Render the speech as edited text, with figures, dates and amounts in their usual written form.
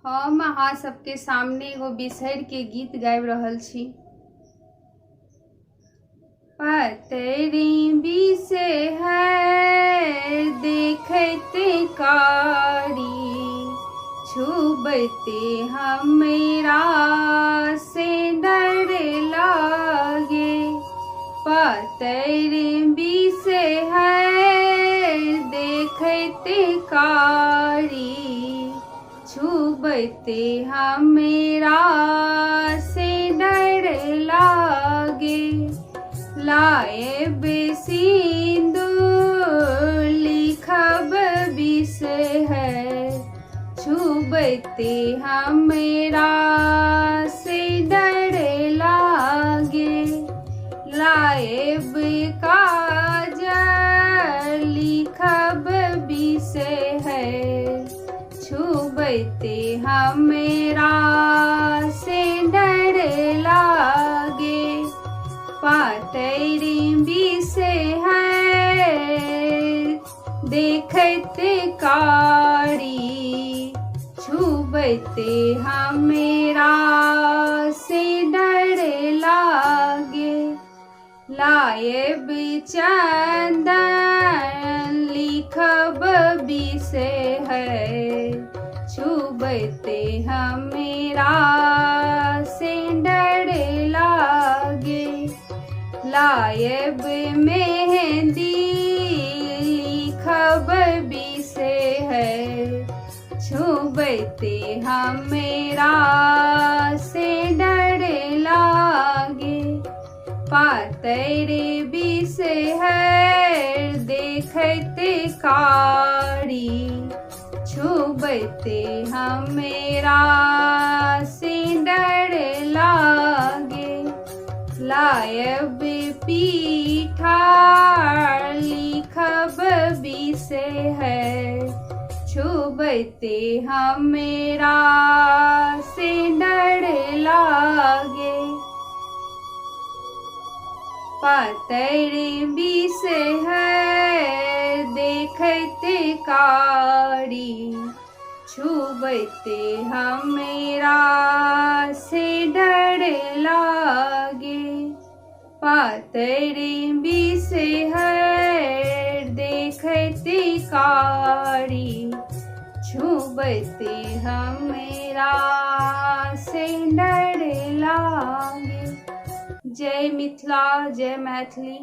हम अहाँ सबके सामने एगो बिसहर के गीत गाबि रहल छी। पतरी बिसे है देखते कारी, छुबते हमरा से डर लागे। पतरी बिसे है देखते कारी, छुबते हमरा से डर लागे। लाएब सिंदूर लिखब बिसहर, छुबते हमरा से डर लागे। लाएब काजल लिखब बिसहर, छुबते हमरा से डर लागे। पातरी बिसे है देखते कारी, छुबते हमरा से डर लागे। लाएब चंदन लिखब बिसहर, छुबते हमरा से डर लागे। लाएब मेहंदी लिखब बिसहर, छुबते हमरा से डर लागे। पातरी बिसहर देखते कारी, छुबते हमरा से डर लागे। लाएब पीठा लिखब बिसहर, छुबते हमरा से डर लागे। पतरी बिसहर देखते कारी, छुबते हमरा से डर लागे। पातरी बिसहर देखते कारी, छुबते हमरा से डर लागे। जय मिथिला, जय मैथिली।